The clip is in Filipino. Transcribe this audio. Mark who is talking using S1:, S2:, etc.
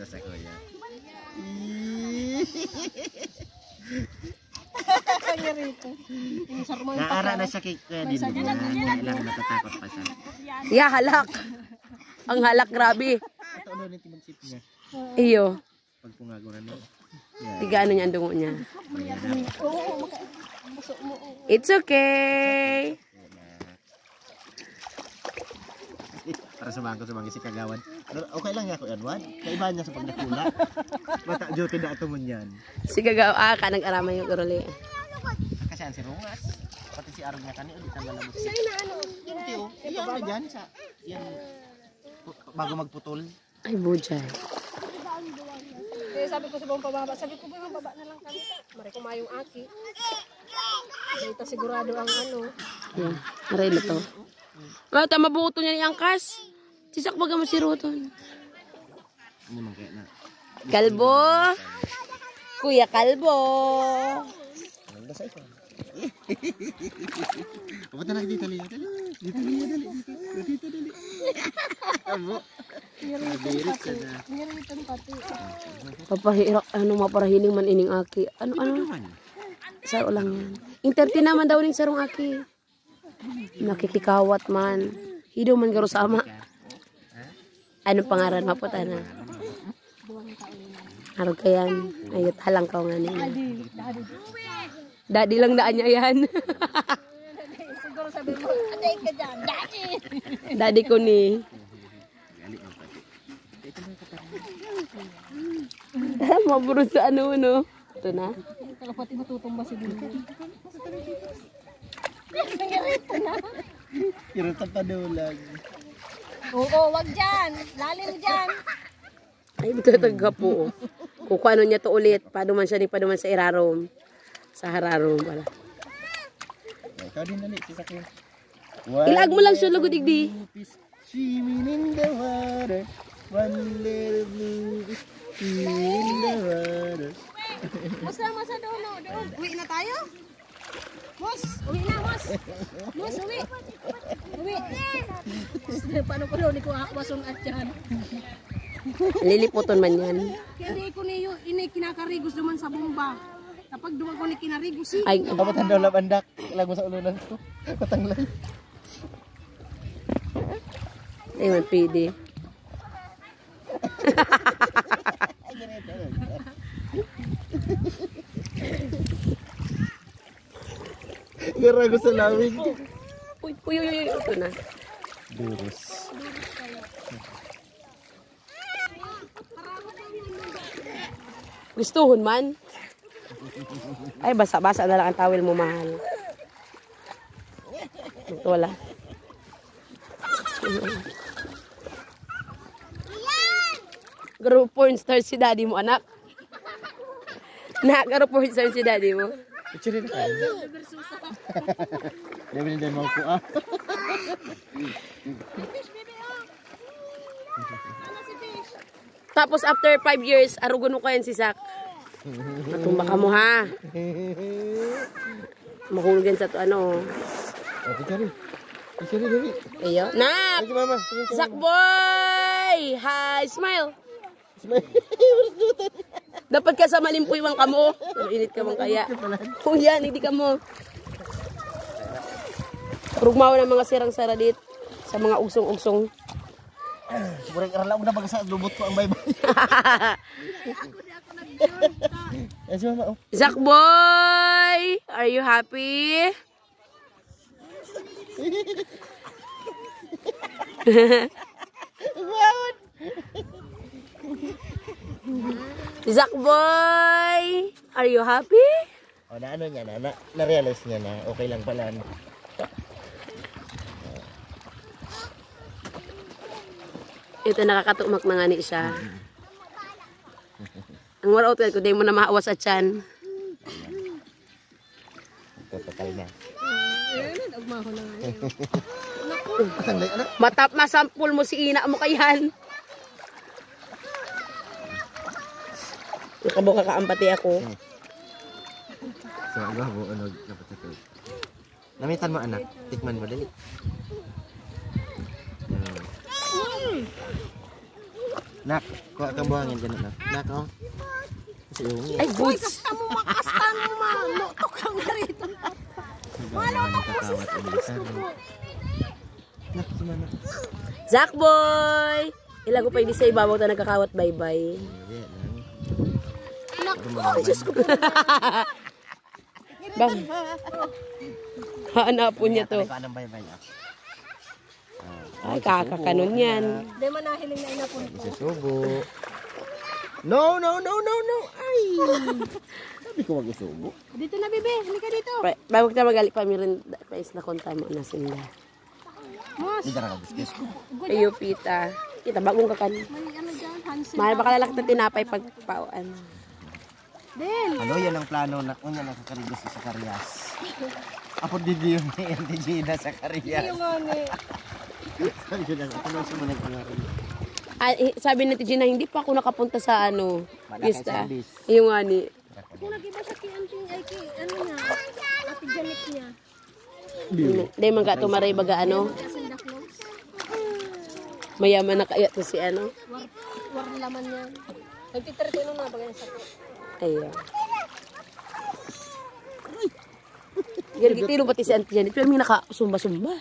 S1: sa kuya. Naara na siya kay kuya din. Kailangan natatakot pa siya.
S2: Yeah, halak. Ang halak, grabe.
S1: Ito ano rin timagsip niya.
S2: Iyo.
S1: Pag pungago na.
S2: Tiga ano niya ang dungo niya. It's okay.
S1: Para sa bangko si Kagawan. Okay lang niya ako yan, Wan. Kaibahan niya sa pagdakula. Mata duty na ito mo yan.
S2: Si Kagaw, kanag-arama yung uruli.
S1: Kasi ang si Rungas. Pati si Arog niya kanina, ulit ang lalabot. Sa ina, ano? Iyan na dyan sa, yan, bago magputol.
S2: Ay, bujay.
S3: Kaya sabi ko sa buong pababa, sabi ko buong baba na lang kami. Mari kumayong aki. Dito sigurado ang ano.
S2: Yan, aray na to. Wow, tama buto niya ni Angkas. Sisak baga mo si Ruton.
S1: Ano man kaya na?
S2: Kalbo. Kuya Kalbo.
S1: Anong basa ito? Papunta na dito, Lia. Dito, Lia, dali. Dito, dali. Abo. Nabirit ka na.
S2: Papahirak, maparahiling man ining aki. Ano? Saro lang yan. Interti naman daw ning sarong aki. Nakikikawat man. Hido man garo sama. Ano pangaran maputa na? Harap kayan. Ayot halang ka nga nila. Daddy lang daan niya yan.
S3: Siguro sabi mo, aday ka dyan, daddy.
S2: Daddy ko ni. Maburo sa ano, no? Ito na.
S3: Kalapati matutumba si Dino.
S1: Kirota pa dulag.
S3: Oo, wag dyan. Lalim dyan.
S2: Ay, ito tagapo. Kung ano niya to ulit, paduman siya ni paduman sa irarom. Sa hararom pala.
S1: Ikaw din dali, sisakyan.
S2: Ilag mo lang siya lugod digdi.
S1: Swimming in the water. One little blue in the water.
S3: Mas naman sa doon. Uwi na tayo? Mos, uwi na, Mos. Mos, uwi. Uwi. Paano ko daw, hindi ko akwason at yan.
S2: Liliputon man yan.
S3: Kaya di ko niyo, ini kinakarigos naman sa bomba. Kapag duwag ko ni kinarigos,
S2: Ay,
S1: Kapatan daw labandak. Ilag mo sa ulunan ko. Patanglay.
S2: ay man pwede.
S1: Garago sa lawig.
S2: Uy, ito na.
S1: Durus.
S2: Gustuhon man. Ay, basa-basa na lang ang tawel mo, mahal. Ito wala. Garo porn star si daddy mo, anak. Garo porn star si daddy mo.
S1: Itsuri na kayo. Dami din mo ko ah.
S2: Tapos after 5 years, arugon mo kayan si Sak. Matumba ka mo ha. Mahulog yan sa to ano.
S1: Itsuri. Itsuri dali.
S2: Iyo. Nak!
S1: Lagi mama.
S2: Sak boy! Hi! Smile! Dapat ka sa malimpuywang kamo. Init ka man kaya. Oh yan, hindi ka mo. Rugmaw ng mga sirang-sara dit sa mga ugsong-ugsong.
S1: Siguro karala ko na pag sa lubot ko ang baybay. Yes, mama.
S2: Zak boy! Are you happy? Zak boy! Are you happy?
S1: O na ano niya na-realize niya na okay lang pala.
S2: Ito nakakatumak na nga ni siya. Ang wala out ko, di mo na maawas sa tiyan.
S1: Total na.
S3: Ayun, agmaho na nga.
S2: Matap masampul mo si ina mo kayan. Nakabuka ka ampati ako.
S1: So, agwa ano dapat ito. Namitan mo anak, tikman mo dali. Nak, kuha kang buhangin ganun nak. Nak, oh. Kasi yung
S2: Ay, goods.
S3: Kasta mo malutok kang narito. Malutok mo si
S1: Nak, sumana.
S2: Zack boy! Ilago pa hindi sa ibabaw ta nagkakawat bye-bye.
S3: Naku, Diyos ko.
S2: Bang. Hanapon niya to.
S1: Anong bay-bay ah?
S2: Ay, kakakanon yan.
S3: Di man nahiling na inapon ko.
S1: Isusubo. No. Ay! Sabi ko wag isubo.
S3: Dito na, bebe. Halika dito.
S2: Bago kita magali pa mirin pais na konta mo na sila.
S3: Mos.
S1: Hindi na biscuit.
S2: Ayo pita. Kita bagong kakan.
S3: May ano dyan, Hansen.
S2: Mahal baka lalaki na tinapay pag pauan.
S3: Del.
S1: Ano yan ang plano na kunya nakakarigos sa Karias. Apo didi yung ni Auntie Gina sa Karias.
S3: Yung ano eh.
S1: Sabi ko lang, ito lang sumunod ang araw.
S2: Sabi ni Gina, hindi pa ako nakapunta sa ano,
S1: Malaki
S2: lista.
S1: service.
S2: Yung ani.
S3: Kung nag-iba siya kay Auntie, ay kay ano niya, Ate Janet niya.
S2: Hindi man ka tumaray baga ano.
S3: Kasi the clothes.
S2: Mayaman na kaya to si ano.
S3: War laman niya. Nagtitirito nung mga bagay sa ko.
S2: Ayun. Gari tilo pati si Auntie Janet, pero may nakasumba-sumba.